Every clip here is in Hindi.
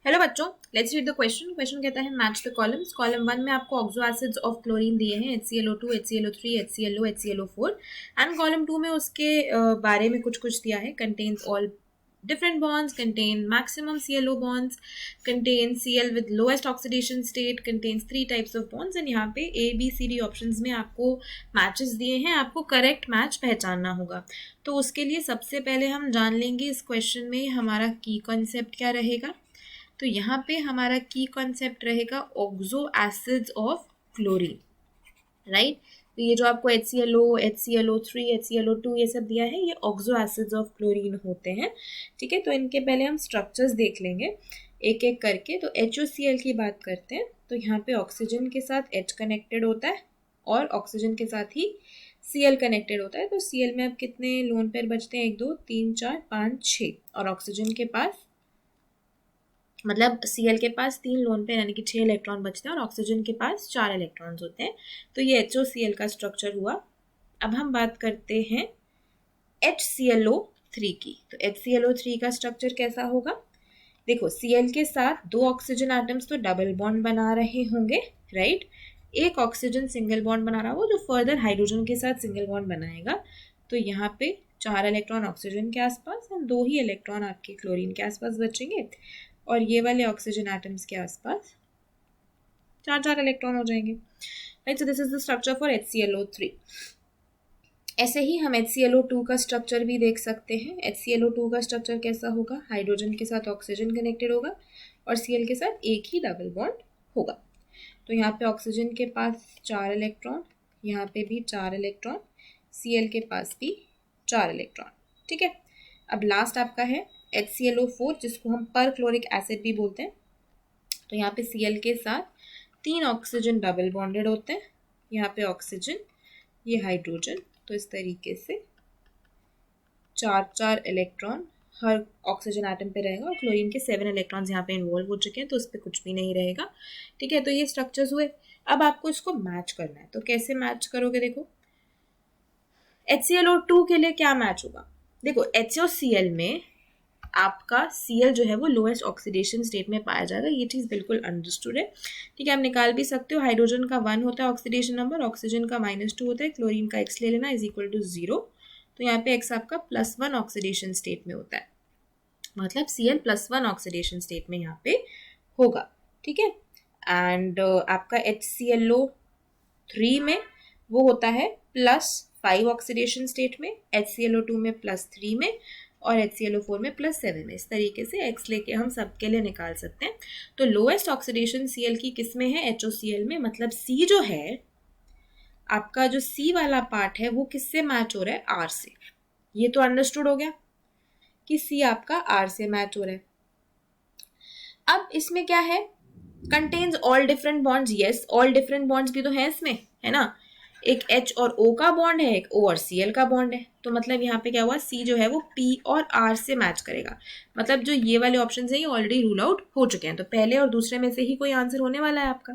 हेलो बच्चों, let's read the question. Question कहता है मैच द कॉलम्स। कॉलम 1 में आपको ऑक्सो एसिड्स ऑफ क्लोरीन दिए हैं HClO2, HClO3, HClO, HClO4 and column 2 में उसके बारे में कुछ दिया है। Contains all different bonds, contain maximum ClO bonds, contain Cl with lowest oxidation state, contains 3 types of bonds and यहाँ पे A, B, C, D options में आपको मैचेस दिए हैं, आपको करेक्ट मैच पहचानना होगा। तो उसके लिए सबसे पहले हम जान लेंगे इस क्वेश्चन में हमारा की कॉन्सेप्ट क्या रहेगा। तो यहाँ पे हमारा की कॉन्सेप्ट रहेगा oxo acids of chlorine, right. तो ये जो आपको HClO, HClO3, HClO2 ये सब दिया है, ये ऑक्सो एसिड्स ऑफ क्लोरीन होते हैं, ठीक है। तो इनके पहले हम स्ट्रक्चर्स देख लेंगे एक एक करके। तो HOCl की बात करते हैं। तो यहाँ पे ऑक्सीजन के साथ H कनेक्टेड होता है और ऑक्सीजन के साथ ही Cl कनेक्टेड होता है। तो Cl में अब कितने लोन पेयर बचते हैं? 1, 2, 3, 4, 5, 6 और ऑक्सीजन के पास मतलब Cl के पास 3 लोन पेयर यानी कि 6 इलेक्ट्रॉन बचते हैं और ऑक्सीजन के पास 4 इलेक्ट्रॉन्स होते हैं। तो ये HOCl का स्ट्रक्चर हुआ। अब हम बात करते हैं HClO3 की। तो HClO3 का स्ट्रक्चर कैसा होगा? देखो, Cl के साथ 2 ऑक्सीजन एटम्स तो डबल बॉन्ड बना रहे होंगे, राइट। एक ऑक्सीजन सिंगल बॉन्ड बना रहा होगा जो फर्दर हाइड्रोजन के साथ सिंगल बॉन्ड बनाएगा। तो यहाँ पे 4 इलेक्ट्रॉन ऑक्सीजन के आसपास और 2 ही इलेक्ट्रॉन आपके क्लोरीन के आसपास बचेंगे और ये वाले ऑक्सीजन एटम्स के आसपास 4 इलेक्ट्रॉन हो जाएंगे, right. So this is the structure for HClO3। ऐसे ही हम HClO2 का स्ट्रक्चर भी देख सकते हैं। HClO2 का स्ट्रक्चर कैसा होगा? हाइड्रोजन के साथ ऑक्सीजन कनेक्टेड होगा और Cl के साथ एक ही डबल बॉन्ड होगा। तो यहाँ पे ऑक्सीजन के पास 4 इलेक्ट्रॉन, यहाँ पे भी 4 इलेक्ट्रॉन, Cl के पास भी 4 इलेक्ट्रॉन, ठीक है। अब लास्ट आपका है HClO4 जिसको हम पर क्लोरिक एसिड भी बोलते हैं। तो यहाँ पे Cl के साथ 3 ऑक्सीजन डबल बॉन्डेड होते हैं, यहाँ पे ऑक्सीजन, ये हाइड्रोजन। तो इस तरीके से 4 इलेक्ट्रॉन हर ऑक्सीजन एटम पे रहेगा और क्लोरीन के 7 इलेक्ट्रॉन्स यहाँ पे इन्वॉल्व हो चुके हैं, तो उस पर कुछ भी नहीं रहेगा, ठीक है। तो ये स्ट्रक्चर्स हुए। अब आपको इसको मैच करना है। तो कैसे मैच करोगे? देखो, HClO2 के लिए क्या मैच होगा? देखो, HOCl में आपका Cl जो है वो लोएस्ट ऑक्सीडेशन स्टेट में पाया जाएगा। ये चीज़ बिल्कुल अंडरस्टूड है, ठीक है। आप निकाल भी सकते हो। हाइड्रोजन का 1 होता है ऑक्सीडेशन नंबर, ऑक्सीजन का -2 होता है, क्लोरीन का x ले लेना = 0। तो यहाँ पे x आपका +1 ऑक्सीडेशन स्टेट में होता है, मतलब Cl +1 ऑक्सीडेशन स्टेट में यहाँ पे होगा, ठीक है। एंड आपका HClO3 में वो होता है +5 ऑक्सीडेशन स्टेट में, HClO2 में +3 में और HClO4 में +7 में। इस तरीके से x लेके हम सबके लिए निकाल सकते हैं। तो लोएस्ट ऑक्सीडेशन Cl की किस में है? HOCl में। मतलब C जो है आपका, जो C वाला पार्ट है वो किससे मैच हो रहा है? R से। ये तो अंडरस्टूड हो गया कि C आपका R से मैच हो रहा है। अब इसमें क्या है? Contains all different bonds. Yes, all different bonds भी तो है इसमें, है ना। एक H और O का बॉन्ड है, एक O और Cl का बॉन्ड है। तो मतलब यहाँ पे क्या हुआ? C जो है वो P और R से मैच करेगा। मतलब जो ये वाले ऑप्शन है ये ऑलरेडी रूल आउट हो चुके हैं। तो पहले और दूसरे में से ही कोई आंसर होने वाला है आपका,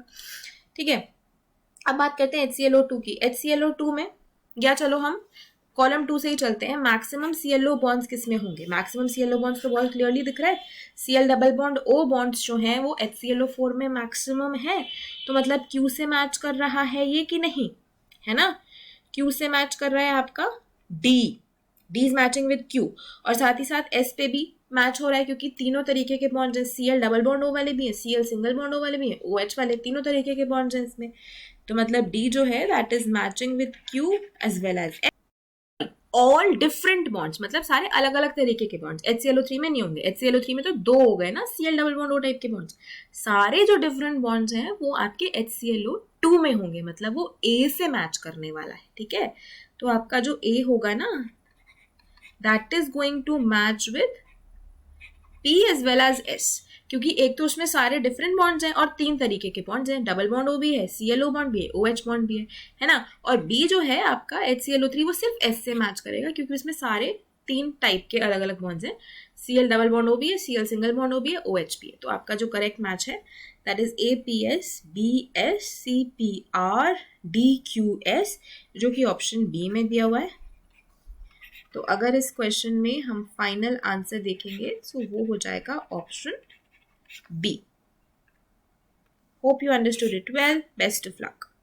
ठीक है। अब बात करते हैं HClO2 की। HClO2 में या चलो हम कॉलम 2 से ही चलते हैं। मैक्सिमम ClO बॉन्ड्स किस में होंगे? मैक्सिमम ClO बॉन्ड्स तो बहुत क्लियरली दिख रहा है। Cl double bond O bonds जो हैं वो HClO4 में मैक्सिमम है। तो मतलब Q से मैच कर रहा है ये कि नहीं, है ना। Q से मैच कर रहा है आपका D is matching with Q और साथ ही साथ S पे भी मैच हो रहा है क्योंकि तीनों तरीके के बॉन्ड्स हैं। Cl डबल बॉन्ड O वाले भी हैं, Cl सिंगल बॉन्ड O वाले भी हैं, OH वाले, तीनों तरीके के बॉन्ड्स हैं इसमें। तो मतलब D जो है that is matching with Q as well as all different bonds, मतलब सारे अलग अलग तरीके के बॉन्ड्स। HClO3 में नहीं होंगे। HClO3 में तो 2 हो गए ना Cl double bond O type के बॉन्ड्स। सारे जो डिफरेंट बॉन्ड्स हैं वो आपके HClO2 में होंगे, मतलब वो A से मैच करने वाला है, ठीक है। तो आपका जो A होगा ना that is going to match with P as well as S, क्योंकि एक तो उसमें सारे डिफरेंट बॉन्ड्स हैं और 3 तरीके के बॉन्ड्स हैं। डबल बॉन्ड O भी है, ClO बॉन्ड भी है, OH बॉन्ड भी है ना। और B जो है आपका HClO3 वो सिर्फ S से मैच करेगा क्योंकि उसमें सारे 3 टाइप के अलग अलग बॉन्ड्स हैं। Cl डबल बॉन्ड O भी है, Cl सिंगल बॉन्ड O भी है, OH भी है। तो आपका जो करेक्ट मैच है that is APS BS CPR DQS, जो कि ऑप्शन B में दिया हुआ है। तो अगर इस क्वेश्चन में हम फाइनल आंसर देखेंगे तो वो हो जाएगा option B. Hope you understood it well. Best of luck.